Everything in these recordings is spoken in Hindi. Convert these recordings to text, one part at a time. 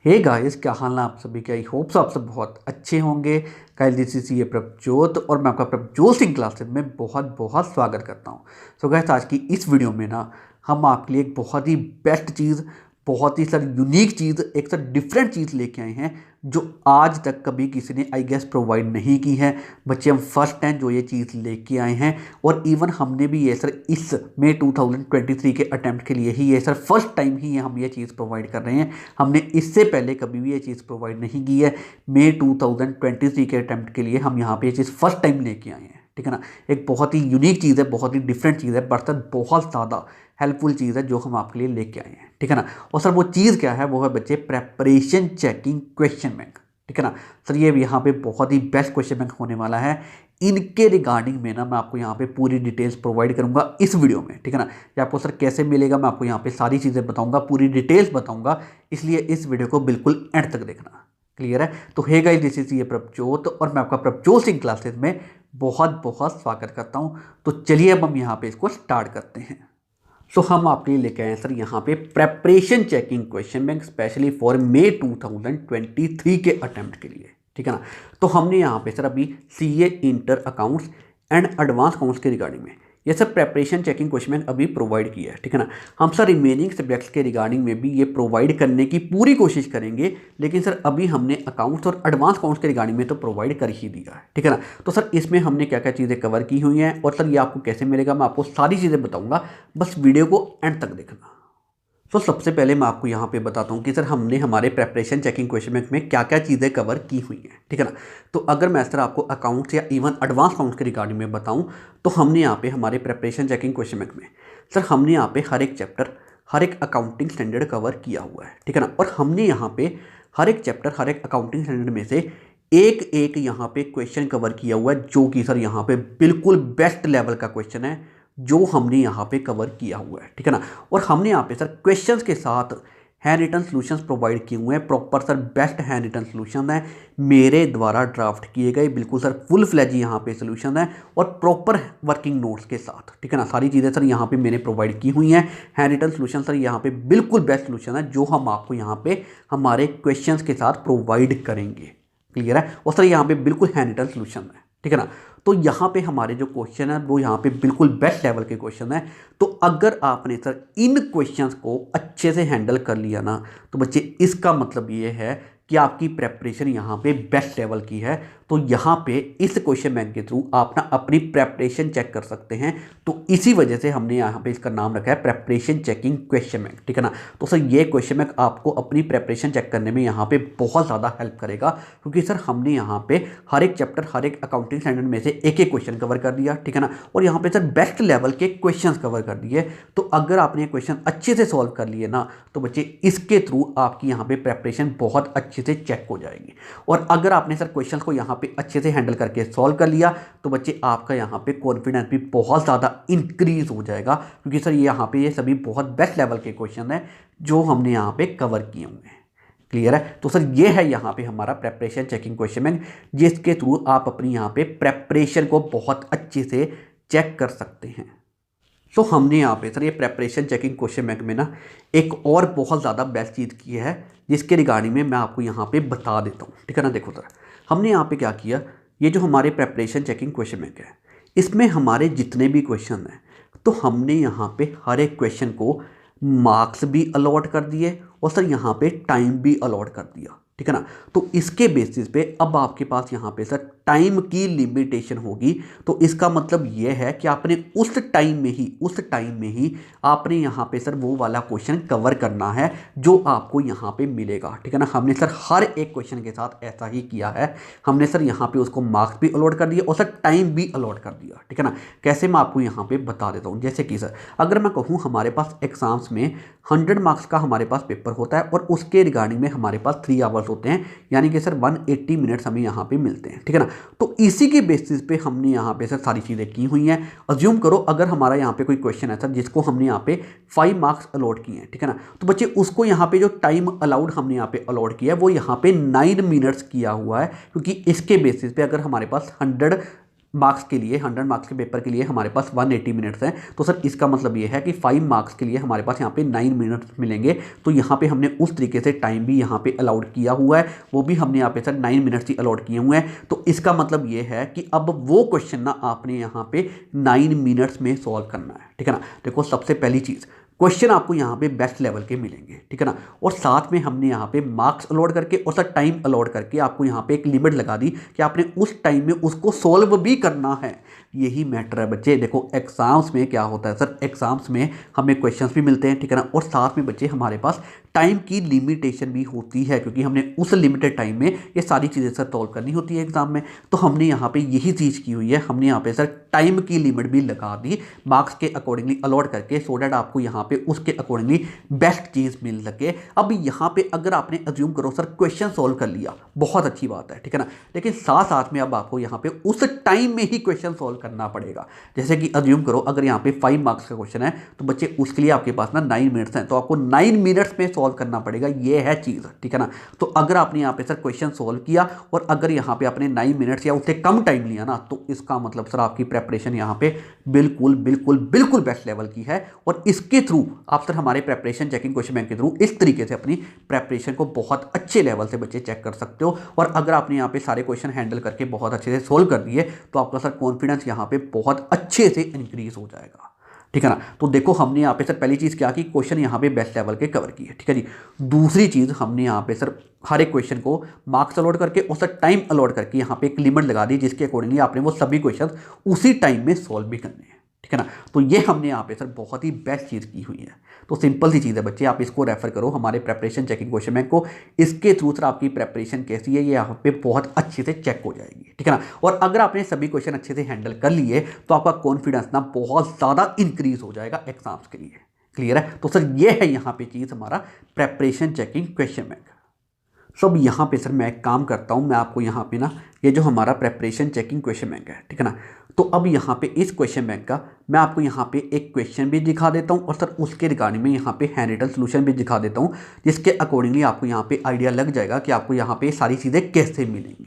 हे गाइस, क्या हाल है आप सभी के। आई होप्स आप सब बहुत अच्छे होंगे। गाइस दिस इज ये प्रभजोत और मैं आपका प्रभजोत सिंह क्लासेस में बहुत बहुत स्वागत करता हूं। सो गाइस आज की इस वीडियो में ना हम आपके लिए एक बहुत ही बेस्ट चीज़, बहुत ही सर यूनिक चीज़, एक सर डिफरेंट चीज़ लेके आए हैं जो आज तक कभी किसी ने आई गेस प्रोवाइड नहीं की है। बच्चे हम फर्स्ट टाइम जो ये चीज़ लेके आए हैं और इवन हमने भी ये सर इस मई 2023 के अटैम्प्ट के लिए ही ये सर फर्स्ट टाइम ही हम ये चीज़ प्रोवाइड कर रहे हैं। हमने इससे पहले कभी भी ये चीज़ प्रोवाइड नहीं की है। मई 2023 के अटैम्प्ट के लिए हम यहाँ पे ये चीज़ फर्स्ट टाइम लेके आए हैं, ठीक है ना। एक बहुत ही यूनिक चीज़ है, बहुत ही डिफरेंट चीज़ है, बट सर बहुत ज़्यादा हेल्पफुल चीज़ है जो हम आपके लिए लेके आए हैं, ठीक है ना। और सर वो चीज़ क्या है, वो है बच्चे प्रेपरेशन चेकिंग क्वेश्चन बैंक, ठीक है ना। सर ये यहाँ पे बहुत ही बेस्ट क्वेश्चन बैंक होने वाला है। इनके रिगार्डिंग में ना मैं आपको यहाँ पे पूरी डिटेल्स प्रोवाइड करूँगा इस वीडियो में, ठीक है ना। ये आपको सर कैसे मिलेगा मैं आपको यहाँ पे सारी चीज़ें बताऊँगा, पूरी डिटेल्स बताऊँगा, इसलिए इस वीडियो को बिल्कुल एंड तक देखना। क्लियर है। तो हे गाइस दिस इज ये प्रभजोत और मैं आपका प्रभजोत सिंह क्लासेस में बहुत बहुत स्वागत करता हूँ। तो चलिए अब हम यहाँ पे इसको स्टार्ट करते हैं। सो हम आपके लिए लेके आए सर यहाँ पे preparation checking question bank specially for May 2023 के अटेम्प्ट के लिए, ठीक है ना। तो हमने यहाँ पे सर अभी CA inter accounts and advance accounts के रिगार्डिंग में ये सब प्रेपरेशन चेकिंग क्वेश्चन बैंक अभी प्रोवाइड किया है, ठीक है ना। हम सर रिमेनिंग सब्जेक्ट्स के रिगार्डिंग में भी ये प्रोवाइड करने की पूरी कोशिश करेंगे, लेकिन सर अभी हमने अकाउंट्स और एडवांस अकाउंट्स के रिगार्डिंग में तो प्रोवाइड कर ही दिया है, ठीक है ना। तो सर इसमें हमने क्या क्या चीज़ें कवर की हुई हैं और सर ये आपको कैसे मिलेगा मैं आपको सारी चीज़ें बताऊँगा, बस वीडियो को एंड तक देखना। तो सबसे पहले मैं आपको यहाँ पे बताता हूँ कि सर हमने हमारे प्रेपरेशन चेकिंग क्वेश्चन बैंक में क्या क्या चीज़ें कवर की हुई हैं, ठीक है ना। तो अगर मैं सर आपको अकाउंट्स या इवन एडवांस अकाउंट्स के रिगार्डिंग में बताऊँ तो हमने यहाँ पे हमारे प्रेपरेशन चेकिंग क्वेश्चन बैंक में सर हमने यहाँ पे हर एक चैप्टर, हर एक अकाउंटिंग स्टैंडर्ड कवर किया हुआ है, ठीक है ना। और हमने यहाँ पे हर एक चैप्टर, हर एक अकाउंटिंग स्टैंडर्ड में से एक एक यहाँ पे क्वेश्चन कवर किया हुआ है जो कि सर यहाँ पे बिल्कुल बेस्ट लेवल का क्वेश्चन है जो हमने यहाँ पे कवर किया हुआ है, ठीक है ना। और हमने यहाँ पे सर क्वेश्चंस के साथ हैंड रिटन सॉल्यूशंस प्रोवाइड किए हुए हैं। Proper sir best handwritten solution है, मेरे द्वारा ड्राफ्ट किए गए बिल्कुल सर फुल फ्लैज यहाँ पे सॉल्यूशन है और प्रॉपर वर्किंग नोट्स के साथ, ठीक है ना। सारी चीज़ें सर यहाँ पे मैंने प्रोवाइड की हुई हैं। हैंड रिटन सॉल्यूशन सर यहाँ पे बिल्कुल बेस्ट सॉल्यूशन है जो हम आपको यहाँ पे हमारे क्वेश्चंस के साथ प्रोवाइड करेंगे। क्लियर है। और सर यहाँ पे बिल्कुल हैंड रिटन सॉल्यूशन है, ठीक है ना। तो यहाँ पे हमारे जो क्वेश्चन है वो यहाँ पे बिल्कुल बेस्ट लेवल के क्वेश्चन है। तो अगर आपने सर इन क्वेश्चंस को अच्छे से हैंडल कर लिया ना तो बच्चे इसका मतलब ये है कि आपकी प्रेपरेशन यहाँ पे बेस्ट लेवल की है। तो यहाँ पे इस क्वेश्चन बैंक के थ्रू आप ना अपनी प्रेपरेशन चेक कर सकते हैं। तो इसी वजह से हमने यहाँ पे इसका नाम रखा है प्रेपरेशन चेकिंग क्वेश्चन बैंक, ठीक है ना। तो सर ये क्वेश्चन बैंक आपको अपनी प्रेपरेशन चेक करने में यहाँ पे बहुत ज़्यादा हेल्प करेगा, क्योंकि सर हमने यहाँ पे हर एक चैप्टर, हर एक अकाउंटिंग स्टैंडर्ड में से एक एक क्वेश्चन कवर कर दिया, ठीक है ना। और यहाँ पे सर बेस्ट लेवल के क्वेश्चन कवर कर दिए। तो अगर आपने क्वेश्चन अच्छे से सॉल्व कर लिए ना तो बच्चे इसके थ्रू आपकी यहाँ पे प्रेपरेशन बहुत अच्छे से चेक हो जाएगी। और अगर आपने सर क्वेश्चन को यहाँ पे अच्छे से हैंडल करके सॉल्व कर लिया तो बच्चे आपका यहाँ पे कॉन्फिडेंस भी बहुत ज़्यादा इंक्रीज हो जाएगा, क्योंकि सर यहाँ पे ये सभी बहुत बेस्ट लेवल के क्वेश्चन हैं जो हमने यहाँ पे कवर किए हुए हैं। क्लियर है। तो सर ये है यहाँ पे हमारा प्रेपरेशन चेकिंग क्वेश्चन बैंक जिसके थ्रू आप अपनी यहाँ पे प्रेपरेशन को बहुत अच्छे से चेक कर सकते हैं। तो हमने यहाँ पे सर ये प्रेपरेशन चेकिंग क्वेश्चन बैंक में ना एक और बहुत ज़्यादा बेस्ट चीज़ की है जिसके रिगार्डिंग में मैं आपको यहाँ पे बता देता हूँ, ठीक है ना। देखो सर हमने यहाँ पे क्या किया, ये जो हमारे प्रेपरेशन चेकिंग क्वेश्चन बैंक है इसमें हमारे जितने भी क्वेश्चन हैं तो हमने यहाँ पे हर एक क्वेश्चन को मार्क्स भी अलॉट कर दिए और सर यहाँ पे टाइम भी अलॉट कर दिया, ठीक है ना। तो इसके बेसिस पे अब आपके पास यहाँ पे सर टाइम की लिमिटेशन होगी। तो इसका मतलब ये है कि आपने उस टाइम में ही आपने यहाँ पे सर वो वाला क्वेश्चन कवर करना है जो आपको यहाँ पे मिलेगा, ठीक है ना। हमने सर हर एक क्वेश्चन के साथ ऐसा ही किया है। हमने सर यहाँ पे उसको मार्क्स भी अलॉट कर दिए और सर टाइम भी अलॉट कर दिया, ठीक है ना। कैसे मैं आपको यहाँ पे बता देता हूँ। जैसे कि सर अगर मैं कहूँ हमारे पास एग्जाम्स में 100 मार्क्स का हमारे पास पेपर होता है और उसके रिगार्डिंग में हमारे पास 3 आवर्स होते हैं, यानी कि सर 180 मिनट्स हमें यहाँ पे मिलते हैं, ठीक है ना। तो इसी के बेसिस पे हमने यहाँ पे सर सारी चीज़ें की हुई हैं। अज्यूम करो अगर हमारा यहाँ पे कोई क्वेश्चन है सर जिसको हमने यहाँ पे 5 मार्क्स अलॉट किए हैं, ठीक है ना। तो बच्चे उसको यहाँ पे जो टाइम अलाउड हमने यहाँ पे अलॉट किया है वो यहाँ पे 9 मिनट्स किया हुआ है, क्योंकि इसके बेसिस पे अगर हमारे पास 100 मार्क्स के लिए 100 मार्क्स के पेपर के लिए हमारे पास 180 मिनट्स हैं। तो सर इसका मतलब ये है कि 5 मार्क्स के लिए हमारे पास यहाँ पे 9 मिनट्स मिलेंगे। तो यहाँ पे हमने उस तरीके से टाइम भी यहाँ पे अलाउड किया हुआ है, वो भी हमने यहाँ पे सर 9 मिनट्स ही अलाउड किए हुए हैं। तो इसका मतलब ये है कि अब वो क्वेश्चन ना आपने यहाँ पे 9 मिनट्स में सॉल्व करना है, ठीक है ना। देखो सबसे पहली चीज़, क्वेश्चन आपको यहाँ पे बेस्ट लेवल के मिलेंगे, ठीक है ना। और साथ में हमने यहाँ पे मार्क्स अलॉट करके और सर टाइम अलॉट करके आपको यहाँ पे एक लिमिट लगा दी कि आपने उस टाइम में उसको सॉल्व भी करना है। यही मैटर है बच्चे। देखो एग्जाम्स में क्या होता है सर, एग्जाम्स में हमें क्वेश्चंस भी मिलते हैं, ठीक है ना। और साथ में बच्चे हमारे पास टाइम की लिमिटेशन भी होती है, क्योंकि हमने उस लिमिटेड टाइम में ये सारी चीज़ें सर सॉल्व करनी होती है एग्जाम में। तो हमने यहाँ पे यही चीज़ की हुई है, हमने यहाँ पे सर टाइम की लिमिट भी लगा दी मार्क्स के अकॉर्डिंगली अलॉट करके, सो डैट आपको यहाँ पे उसके अकॉर्डिंगली बेस्ट चीज़ मिल सके। अब यहाँ पे अगर आपने अज्यूम करो सर क्वेश्चन सॉल्व कर लिया, बहुत अच्छी बात है, ठीक है ना। लेकिन साथ साथ में अब आपको यहाँ पे उस टाइम में ही क्वेश्चन सॉल्व करना पड़ेगा। जैसे कि अज्यूम करो अगर यहाँ पे 5 मार्क्स का क्वेश्चन है तो बच्चे उसके लिए आपके पास ना 9 मिनट्स हैं, तो आपको 9 मिनट्स में सॉल्व करना पड़ेगा, ये है चीज़, ठीक है ना। तो अगर आपने यहाँ पे सर क्वेश्चन सॉल्व किया और अगर यहाँ पे आपने 9 मिनट्स या उससे कम टाइम लिया ना, तो इसका मतलब सर आपकी प्रेपरेशन यहाँ पे बिल्कुल बिल्कुल बिल्कुल बेस्ट लेवल की है। और इसके थ्रू आप सर हमारे प्रेपरेशन चेकिंग क्वेश्चन बैंक के थ्रू इस तरीके से अपनी प्रेपरेशन को बहुत अच्छे लेवल से बच्चे चेक कर सकते हो। और अगर आपने यहाँ पे सारे क्वेश्चन हैंडल करके बहुत अच्छे से सोल्व कर दिए तो आपका सर कॉन्फिडेंस यहाँ पे बहुत अच्छे से इंक्रीज हो जाएगा, ठीक है ना। तो देखो हमने यहाँ पे सर पहली चीज़ क्या की, क्वेश्चन यहाँ पे बेस्ट लेवल के कवर किए, ठीक है जी। दूसरी चीज़ हमने यहाँ पे सर हर एक क्वेश्चन को मार्क्स अलॉट करके और सर टाइम अलॉट करके यहाँ पे एक लिमिट लगा दी, जिसके अकॉर्डिंगली आपने वो सभी क्वेश्चन उसी टाइम में सॉल्व भी करने हैं, ठीक है ना। तो ये हमने यहाँ पे सर बहुत ही बेस्ट चीज़ की हुई है। तो सिंपल सी चीज़ है बच्चे, आप इसको रेफर करो हमारे प्रेपरेशन चेकिंग क्वेश्चन बैंक को। इसके थ्रू सर आपकी प्रेपरेशन कैसी है ये यहाँ पे बहुत अच्छे से चेक हो जाएगी, ठीक है ना। और अगर आपने सभी क्वेश्चन अच्छे से हैंडल कर लिए तो आपका कॉन्फिडेंस ना बहुत ज़्यादा इंक्रीज हो जाएगा एग्जाम्स के लिए। क्लियर है। तो सर ये है यहाँ पे चीज़ हमारा प्रेपरेशन चेकिंग क्वेश्चन बैंक। सो अब यहाँ पे सर मैं एक काम करता हूँ, मैं आपको यहाँ पे ना ये जो हमारा प्रेपरेशन चेकिंग क्वेश्चन बैंक है, ठीक है ना। तो अब यहाँ पे इस क्वेश्चन बैंक का मैं आपको यहाँ पे एक क्वेश्चन भी दिखा देता हूँ और सर उसके रिगार्डिंग में यहाँ पे हैंड रिटन सोल्यूशन भी दिखा देता हूँ, जिसके अकॉर्डिंगली आपको यहाँ पे आइडिया लग जाएगा कि आपको यहाँ पे सारी चीज़ें कैसे मिलेंगी,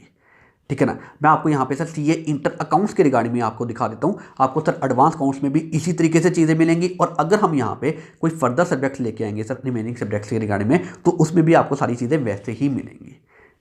ठीक है ना। मैं आपको यहाँ पे सर सीए इंटर अकाउंट्स के रिगार्डिंग में आपको दिखा देता हूँ। आपको सर एडवांस अकाउंट्स में भी इसी तरीके से चीज़ें मिलेंगी। और अगर हम यहाँ पे कोई फर्दर सब्जेक्ट्स लेके आएंगे सर रिमेनिंग सब्जेक्ट्स के रिगार्डिंग में, तो उसमें भी आपको सारी चीज़ें वैसे ही मिलेंगी।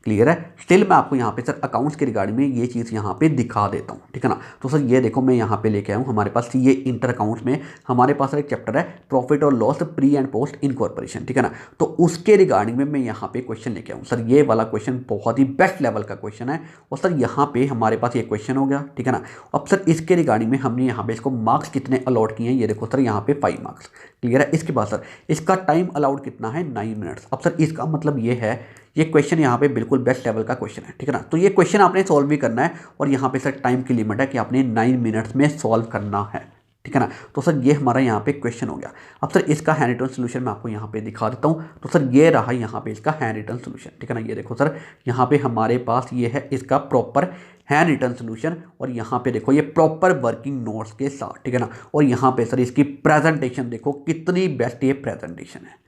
क्लियर है। स्टिल मैं आपको यहाँ पे सर अकाउंट्स के रिगार्डिंग में ये चीज़ यहाँ पे दिखा देता हूँ, ठीक है ना। तो सर ये देखो मैं यहाँ पे लेके आया हूँ हमारे पास सीए इंटर अकाउंट्स में हमारे पास एक चैप्टर है प्रॉफिट और loss pre and post incorporation, ठीक है ना। तो उसके रिगार्डिंग में मैं यहाँ पे क्वेश्चन लेके आऊँ। सर ये वाला क्वेश्चन बहुत ही बेस्ट लेवल का क्वेश्चन है। और सर यहाँ पे हमारे पास ये क्वेश्चन हो गया, ठीक है ना। अब सर इसके रिगार्डिंग में हमने यहाँ पे इसको मार्क्स कितने अलॉट किए हैं, ये देखो सर यहाँ पे 5 मार्क्स। क्लियर है। इसके बाद सर इसका टाइम अलाउड कितना है, 9 मिनट्स। अब सर इसका मतलब ये है ये क्वेश्चन यहाँ पे बिल्कुल बेस्ट लेवल का क्वेश्चन है, ठीक है ना। तो ये क्वेश्चन आपने सॉल्व भी करना है और यहाँ पे सर टाइम की लिमिट है कि आपने 9 मिनट्स में सॉल्व करना है, ठीक है ना। तो सर ये हमारा यहाँ पे क्वेश्चन हो गया। अब सर इसका हैंड रिटन सोल्यूशन मैं आपको यहाँ पे दिखा देता हूँ। तो सर ये रहा यहाँ पे इसका हैंड रिटन सोल्यूशन, ठीक है ना। ये देखो सर यहाँ पे हमारे पास ये है इसका प्रॉपर हैंड रिटन सोल्यूशन और यहाँ पे देखो ये प्रॉपर वर्किंग नोट्स के साथ, ठीक है ना। और यहाँ पे सर इसकी प्रेजेंटेशन देखो कितनी बेस्ट ये प्रेजेंटेशन है।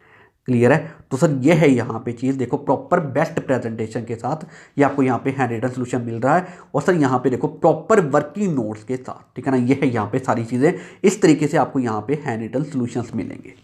क्लियर है। तो सर ये है यहाँ पे चीज़ देखो प्रॉपर बेस्ट प्रेजेंटेशन के साथ ये आपको यहाँ पे हैंड रिटन सोल्यूशन मिल रहा है। और सर यहाँ पे देखो प्रॉपर वर्किंग नोट्स के साथ, ठीक है ना। ये है यहाँ पे सारी चीज़ें इस तरीके से आपको यहाँ पे हैंड रिटन सोल्यूशंस मिलेंगे।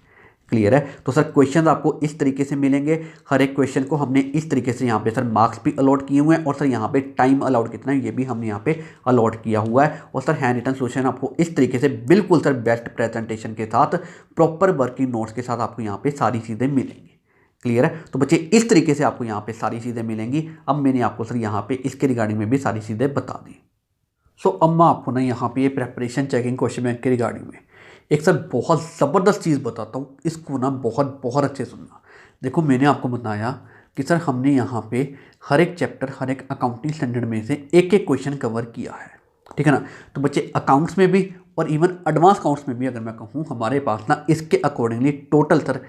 क्लियर है। तो सर क्वेश्चन आपको इस तरीके से मिलेंगे। हर एक क्वेश्चन को हमने इस तरीके से यहाँ पे सर मार्क्स भी अलॉट किए हुए हैं और सर यहाँ पे टाइम अलाउड कितना है ये भी हमने यहाँ पे अलॉट किया हुआ है। और सर हैंड रिटन सोल्यूशन आपको इस तरीके से बिल्कुल सर बेस्ट प्रेजेंटेशन के साथ प्रॉपर वर्किंग नोट्स के साथ आपको यहाँ पे सारी चीज़ें मिलेंगी। क्लियर है। तो बच्चे इस तरीके से आपको यहाँ पे सारी चीज़ें मिलेंगी। अब मैंने आपको सर यहाँ पे इसके रिगार्डिंग में भी सारी चीज़ें बता दी। सो अब मैं आपको ना यहाँ पे ये प्रेपरेशन चेकिंग क्वेश्चन बैंक के रिगार्डिंग में एक सर बहुत ज़बरदस्त चीज़ बताता हूँ, इसको ना बहुत बहुत अच्छे सुनना। देखो मैंने आपको बताया कि सर हमने यहाँ पे हर एक चैप्टर हर एक अकाउंटिंग स्टैंडर्ड में से एक एक क्वेश्चन कवर किया है, ठीक है ना। तो बच्चे अकाउंट्स में भी और इवन एडवांस अकाउंट्स में भी अगर मैं कहूँ हमारे पास ना इसके अकॉर्डिंगली टोटल सर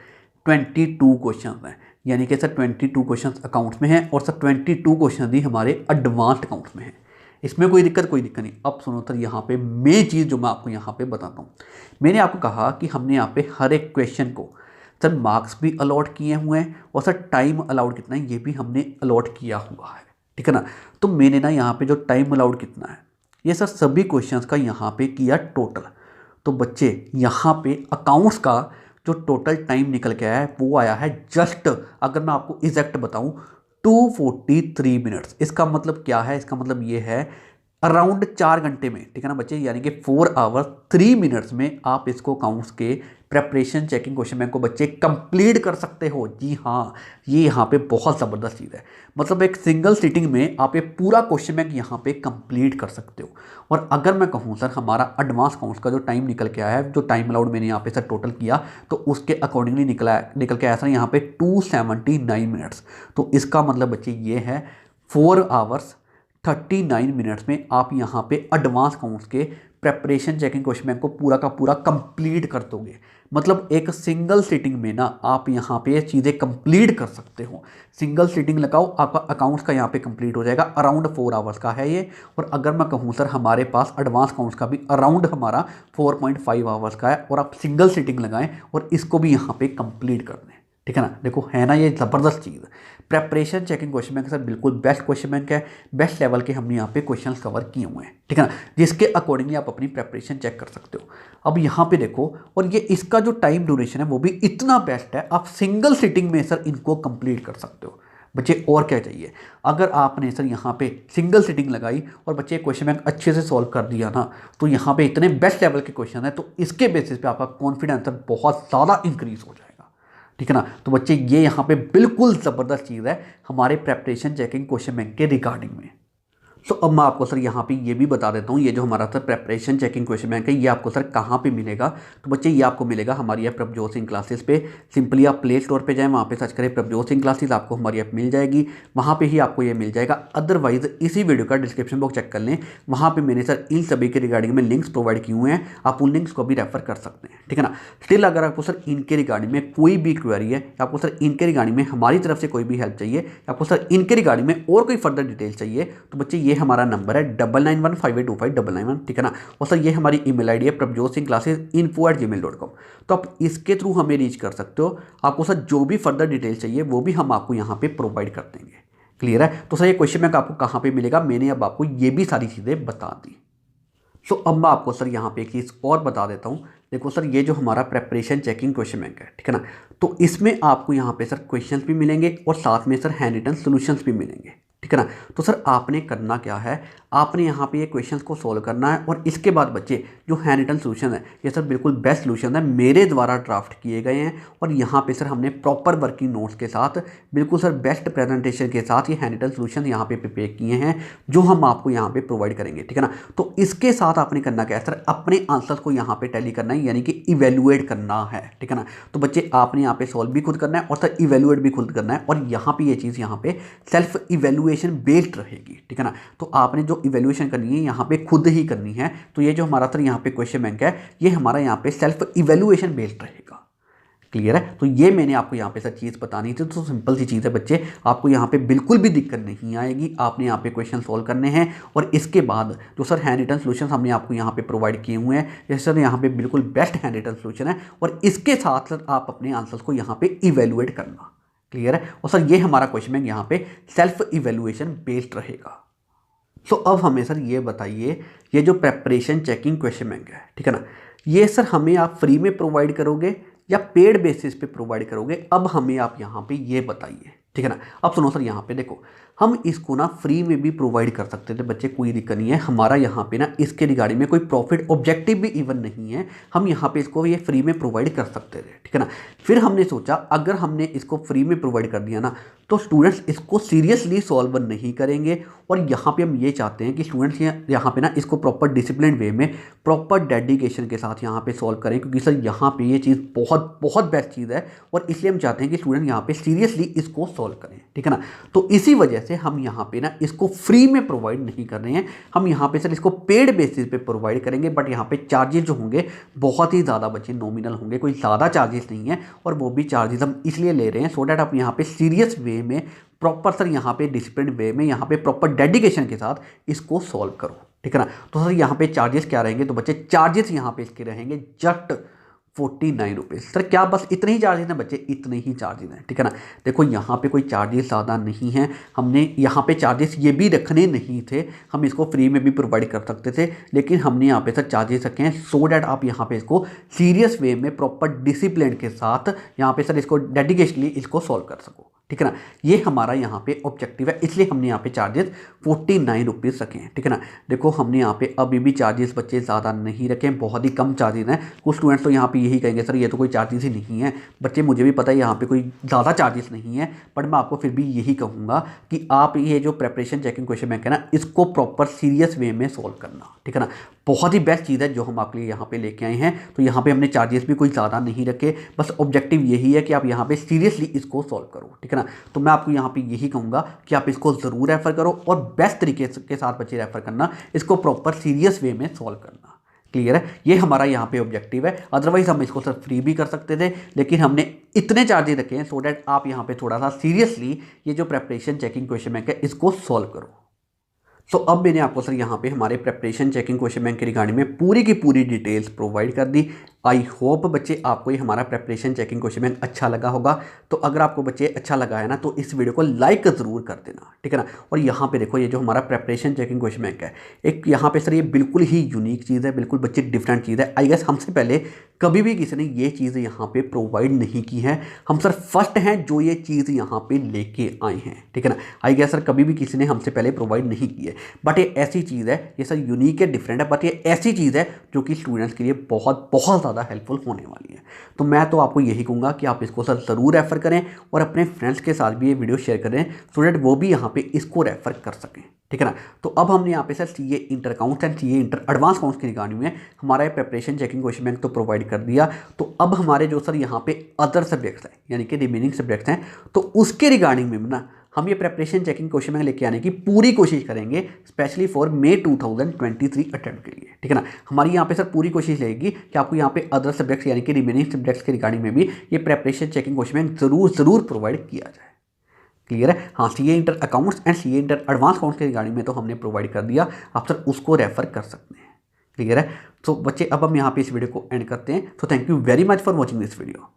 22 क्वेश्चन हैं। यानी कि सर 22 क्वेश्चन अकाउंट्स में हैं और सर 22 क्वेश्चन ही हमारे एडवांस्ड अकाउंट्स में हैं। इसमें कोई दिक्कत नहीं। अब सुनो सर यहाँ पे मेन चीज़ जो मैं आपको यहाँ पे बताता हूँ, मैंने आपको कहा कि हमने यहाँ पे हर एक क्वेश्चन को सर मार्क्स भी अलॉट किए हुए हैं और सर टाइम अलाउड कितना है ये भी हमने अलॉट किया हुआ है, ठीक है ना। तो मैंने ना यहाँ पे जो टाइम अलाउड कितना है ये सर सभी क्वेश्चंस का यहाँ पे किया टोटल। तो बच्चे यहाँ पे अकाउंट्स का जो टोटल टाइम निकल के आया है वो आया है जस्ट, अगर मैं आपको एग्जैक्ट बताऊँ, 243 मिनट्स। इसका मतलब क्या है? इसका मतलब ये है अराउंड 4 घंटे में, ठीक है ना बच्चे, यानी कि 4 आवर्स 3 मिनट्स में आप इसको अकाउंट्स के प्रेपरेशन चेकिंग क्वेश्चन बैंक को बच्चे कंप्लीट कर सकते हो। जी हाँ, ये यहाँ पे बहुत ज़बरदस्त चीज़ है। मतलब एक सिंगल सिटिंग में आप ये पूरा क्वेश्चन बैंक यहाँ पे कंप्लीट कर सकते हो। और अगर मैं कहूँ सर हमारा एडवांस अकाउंट्स का जो टाइम निकल के आया है, जो टाइम अलाउड मैंने यहाँ पे सर टोटल किया, तो उसके अकॉर्डिंगली निकल के आया सर यहाँ पे 279 मिनट्स। तो इसका मतलब बच्चे ये है 4 आवर्स 39 मिनट्स में आप यहाँ पे एडवांस अकाउंट्स के प्रेपरेशन चेकिंग क्वेश्चन बैंक को पूरा का पूरा कंप्लीट कर दोगे। मतलब एक सिंगल सीटिंग में ना आप यहाँ पे ये चीज़ें कंप्लीट कर सकते हो। सिंगल सीटिंग लगाओ, आपका अकाउंट्स का यहाँ पे कंप्लीट हो जाएगा। अराउंड 4 आवर्स का है ये। और अगर मैं कहूँ सर हमारे पास एडवांस अकाउंट्स का भी अराउंड हमारा 4.5 आवर्स का है, और आप सिंगल सीटिंग लगाएं और इसको भी यहाँ पे कंप्लीट कर दें, ठीक है ना। देखो है ना ये ज़बरदस्त चीज़। Preparation checking question bank sir बिल्कुल बेस्ट क्वेश्चन बैंक है, बेस्ट लेवल के हमने यहाँ पे क्वेश्चंस कवर किए हुए हैं, ठीक है ना, जिसके अकॉर्डिंगली आप अपनी प्रेपरेशन चेक कर सकते हो। अब यहाँ पे देखो, और ये इसका जो टाइम ड्यूरेशन है वो भी इतना बेस्ट है, आप सिंगल सिटिंग में सर इनको कंप्लीट कर सकते हो। बच्चे और क्या चाहिए? अगर आपने सर यहाँ पे सिंगल सिटिंग लगाई और बच्चे क्वेश्चन बैंक अच्छे से सॉल्व कर दिया ना, तो यहाँ पे इतने बेस्ट लेवल के क्वेश्चन है, तो इसके बेसिस पे आपका कॉन्फिडेंस सर बहुत ज़्यादा इंक्रीज हो जाएगा, ठीक है ना। तो बच्चे ये यहाँ पे बिल्कुल ज़बरदस्त चीज़ है हमारे प्रेपरेशन चेकिंग क्वेश्चन बैंक के रिगार्डिंग में। तो अब मैं आपको सर यहाँ पे ये भी बता देता हूँ, ये जो हमारा sir preparation checking question bank है ये आपको सर कहाँ पे मिलेगा। तो बच्चे ये आपको मिलेगा हमारी ऐप प्रभजोत सिंह क्लासेस पे। सिंपली आप प्ले स्टोर पे जाएं, वहाँ पे सर्च करें प्रभजोत सिंह क्लासेस, आपको हमारी ऐप मिल जाएगी, वहाँ पे ही आपको ये मिल जाएगा। अदरवाइज इसी वीडियो का डिस्क्रिप्शन बॉक्स चेक कर लें, वहाँ पर मैंने सर इन सभी के रिगार्डिंग में लिंक्स प्रोवाइड किए हुए हैं, आप उन लिंक्स को भी रेफर कर सकते हैं, ठीक है ना। स्टिल अगर आपको सर इनके रिगार्डिंग में कोई भी क्वेरी है, आपको सर इनके रिगार्डिंग में हमारी तरफ से कोई भी हेल्प चाहिए, आपको सर इनके रिगार्डिंग में और कोई फर्दर डिटेल चाहिए, तो बच्चे ये हमारा नंबर है 9915825991, ठीक है ना। और सर ये हमारी ईमेल आईडी है prabjotsinghclassesinfo@gmail.com। तो आप इसके थ्रू हमें रीच कर सकते हो। आपको सर जो भी फर्दर डिटेल चाहिए वो भी हम आपको यहाँ पे प्रोवाइड कर देंगे। क्लियर है? तो सर ये क्वेश्चन बैंक आपको कहाँ पे मिलेगा, मैंने अब आपको ये भी सारी चीज़ें बता दी। सो अब मैं आपको सर यहाँ पे एक चीज़ और बता देता हूँ। देखो सर ये जो हमारा प्रेपरेशन चेकिंग क्वेश्चन बैंक है, ठीक है ना, तो इसमें आपको यहाँ पे सर क्वेश्चंस भी मिलेंगे और साथ में सर हैंड रिटन सॉल्यूशंस भी मिलेंगे, ठीक है ना। तो सर आपने करना क्या है, आपने यहाँ पे ये क्वेश्चंस को सॉल्व करना है, और इसके बाद बच्चे जो हैंड रिटन सॉल्यूशन है ये सर बिल्कुल बेस्ट सॉल्यूशन है, मेरे द्वारा ड्राफ्ट किए गए हैं, और यहाँ पे सर हमने प्रॉपर वर्किंग नोट्स के साथ बिल्कुल सर बेस्ट प्रेजेंटेशन के साथ ये हैंड रिटन सॉल्यूशन यहाँ पे प्रिपेयर किए हैं, जो हम आपको यहाँ पे प्रोवाइड करेंगे, ठीक है ना। तो इसके साथ आपने करना क्या है सर, अपने आंसर्स को यहाँ पे टैली करना है, यानी कि इवेल्युएट करना है, ठीक है ना। तो बच्चे आपने यहाँ पे सॉल्व भी खुद करना है और सर इवेल्युएट भी खुद करना है, और यहाँ पे ये चीज़ यहाँ पे सेल्फ इवेल्युएशन बेस्ड रहेगी, ठीक है ना। तो आपने जो इवेल्युएशन करनी है यहाँ पे खुद ही करनी है। तो ये जो हमारा सर यहाँ पे क्वेश्चन बैंक है ये हमारा यहाँ पे सेल्फ इवेल्युएशन बेस्ड रहेगा। क्लियर है? तो ये मैंने आपको यहाँ पे सर चीज़ बतानी थी। तो सिंपल सी चीज़ है बच्चे, आपको यहाँ पे बिल्कुल भी दिक्कत नहीं आएगी। आपने यहाँ पे क्वेश्चन सॉल्व करने हैं, और इसके बाद जो सर हैंड रिटन सॉल्यूशंस हमने आपको यहाँ पे प्रोवाइड किए हुए हैं, जैसे सर यहाँ पे बिल्कुल बेस्ट हैंड रिटन सॉल्यूशन है, और इसके साथ सर आप अपने आंसर्स को यहाँ पे इवेल्युएट करना। क्लियर है? और सर ये हमारा क्वेश्चन बैंक यहाँ पे सेल्फ इवेल्युएशन बेस्ड रहेगा। सो अब हमें सर ये बताइए, ये जो प्रेपरेशन चेकिंग क्वेश्चन बैंक है, ठीक है ना, ये सर हमें आप फ्री में प्रोवाइड करोगे या पेड बेसिस पे प्रोवाइड करोगे? अब हमें आप यहाँ पे ये बताइए, ठीक है ना। अब सुनो सर, यहाँ पे देखो, हम इसको ना फ्री में भी प्रोवाइड कर सकते थे बच्चे, कोई दिक्कत नहीं है। हमारा यहाँ पे ना इसके रिगार्डिंग में कोई प्रॉफिट ऑब्जेक्टिव भी इवन नहीं है, हम यहाँ पे इसको ये फ्री में प्रोवाइड कर सकते थे, ठीक है ना। फिर हमने सोचा अगर हमने इसको फ्री में प्रोवाइड कर दिया ना, तो स्टूडेंट्स इसको सीरियसली सॉल्व नहीं करेंगे, और यहाँ पे हम ये चाहते हैं कि स्टूडेंट्स यहाँ पे ना इसको प्रॉपर डिसिप्लिन वे में, प्रॉपर डेडिकेशन के साथ यहाँ पे सॉल्व करें, क्योंकि सर यहाँ पे ये चीज़ बहुत बहुत बेस्ट चीज़ है, और इसलिए हम चाहते हैं कि स्टूडेंट यहाँ पे सीरियसली इसको सॉल्व करें, ठीक है ना। तो इसी वजह से हम यहाँ पे ना इसको फ्री में प्रोवाइड नहीं कर रहे हैं, हम यहाँ पे सर इसको पेड बेसिस पे प्रोवाइड करेंगे, बट यहाँ पे चार्जेस जो होंगे बहुत ही ज़्यादा बच्चे नॉमिनल होंगे, कोई ज़्यादा चार्जेस नहीं है, और वो भी चार्जेस हम इसलिए ले रहे हैं सो डैट आप यहाँ पे सीरियस वे में, प्रॉपर सर यहाँ पे डिसिप्लिन वे में, यहाँ पे प्रॉपर डेडिकेशन के साथ इसको सॉल्व करो, ठीक है ना। तो सर यहाँ पे चार्जेस क्या रहेंगे, तो बच्चे चार्जेस यहाँ पे इसके रहेंगे जस्ट ₹49। सर क्या बस इतने ही चार्जेस हैं बच्चे? इतने ही चार्जेस हैं, ठीक है ना। देखो यहाँ पे कोई चार्जेस ज़्यादा नहीं हैं, हमने यहाँ पे चार्जेस ये भी रखने नहीं थे, हम इसको फ्री में भी प्रोवाइड कर सकते थे, लेकिन हमने यहाँ पे सर चार्जेस रखे हैं सो डैट आप यहाँ पे इसको सीरियस वे में प्रॉपर डिसिप्लिन के साथ यहाँ पे सर इसको डेडिकेशनली इसको सॉल्व कर सको, ठीक है ना। ये हमारा यहाँ पे ऑब्जेक्टिव है, इसलिए हमने यहाँ पे चार्जेस ₹49 रखे हैं, ठीक है ना। देखो हमने यहाँ पे अभी भी चार्जेस बच्चे ज़्यादा नहीं रखे हैं, बहुत ही कम चार्जेस हैं। कुछ स्टूडेंट्स तो यहाँ पे यही कहेंगे सर ये तो कोई चार्जेस ही नहीं है। बच्चे मुझे भी पता है यहाँ पे कोई ज़्यादा चार्जेस नहीं है, बट मैं आपको फिर भी यही कहूँगा कि आप ये जो प्रेपरेशन चेकिंग क्वेश्चन बैंक है ना, इसको प्रॉपर सीरियस वे में सॉल्व करना, ठीक है ना। बहुत ही बेस्ट चीज़ है जो हम आपके लिए यहाँ पे लेके आए हैं। तो यहाँ पे हमने चार्जेस भी कोई ज़्यादा नहीं रखे, बस ऑब्जेक्टिव यही है कि आप यहाँ पे सीरियसली इसको सॉल्व करो, ठीक है ना। तो मैं आपको यहाँ पे यही कहूँगा कि आप इसको ज़रूर रेफ़र करो और बेस्ट तरीके के साथ बच्चे रेफ़र करना, इसको प्रॉपर सीरियस वे में सॉल्व करना। क्लियर है? ये हमारा यहाँ पे ऑब्जेक्टिव है। अदरवाइज हम इसको सर फ्री भी कर सकते थे, लेकिन हमने इतने चार्जेस रखे हैं सो डैट आप यहाँ पे थोड़ा सा सीरियसली ये जो प्रेपरेशन चेकिंग क्वेश्चन बैंक है इसको सॉल्व करो। सो अब मैंने आपको सर यहाँ पे हमारे प्रेपरेशन चेकिंग क्वेश्चन बैंक के रिगार्डिंग में पूरी की पूरी डिटेल्स प्रोवाइड कर दी। आई होप बच्चे आपको ये हमारा प्रेपरेशन चेकिंग क्वेश्चन बैंक अच्छा लगा होगा। तो अगर आपको बच्चे अच्छा लगा है ना तो इस वीडियो को लाइक ज़रूर कर देना, ठीक है ना। और यहाँ पे देखो ये जो हमारा प्रेपरेशन चेकिंग क्वेश्चन बैंक है, एक यहाँ पे सर ये बिल्कुल ही यूनिक चीज़ है, बिल्कुल बच्चे डिफरेंट चीज़ है। आई गेस हमसे पहले कभी भी किसी ने ये चीज़ यहाँ पे प्रोवाइड नहीं की है, हम सर फर्स्ट हैं जो ये चीज़ यहाँ पे लेके आए हैं, ठीक है ना। आई गेस सर कभी भी किसी ने हमसे पहले प्रोवाइड नहीं की है, बट ये ऐसी चीज़ है, ये सर यूनिक है, डिफरेंट है, बट ये ऐसी चीज़ है जो कि स्टूडेंट्स के लिए बहुत बहुत ज़्यादा हेल्पफुल होने वाली है। तो मैं तो आपको यही कहूँगा कि आप इसको सर ज़रूर रेफ़र करें और अपने फ्रेंड्स के साथ भी ये वीडियो शेयर करें सो दैट वो भी यहाँ पे इसको रेफ़र कर सकें, ठीक है ना। तो अब हमने यहाँ पे sir CA inter accounts and CA inter advance accounts के रिगार्डिंग में हमारा ये प्रेपरेशन चेकिंग क्वेश्चन बैंक तो प्रोवाइड कर दिया। तो अब हमारे जो सर यहाँ पे अदर सब्जेक्ट्स हैं यानी कि रिमेनिंग सब्जेक्ट्स हैं, तो उसके रिगार्डिंग में ना हम ये प्रेपरेशन चेकिंग क्वेश्चन बैंक लेके आने की पूरी कोशिश करेंगे, स्पेशली फॉर मई 2023 अटेम्प्ट के लिए, ठीक है ना। हमारी यहाँ पे सर पूरी कोशिश रहेगी कि आपको यहाँ पे अदर सब्जेक्ट्स यानी कि रिमेनिंग सब्जेक्ट्स के रिगार्डिंग में भी ये प्रेपरेशन चेकिंग क्वेश्चन बैंक ज़रूर प्रोवाइड किया जाए। क्लियर है? हाँ, CA inter accounts and CA inter advance accounts के रिगार्डिंग में तो हमने प्रोवाइड कर दिया, आप सर उसको रेफर कर सकते हैं। क्लियर है? तो बच्चे अब हम यहाँ पे इस वीडियो को एंड करते हैं। तो thank you very much for watching this video.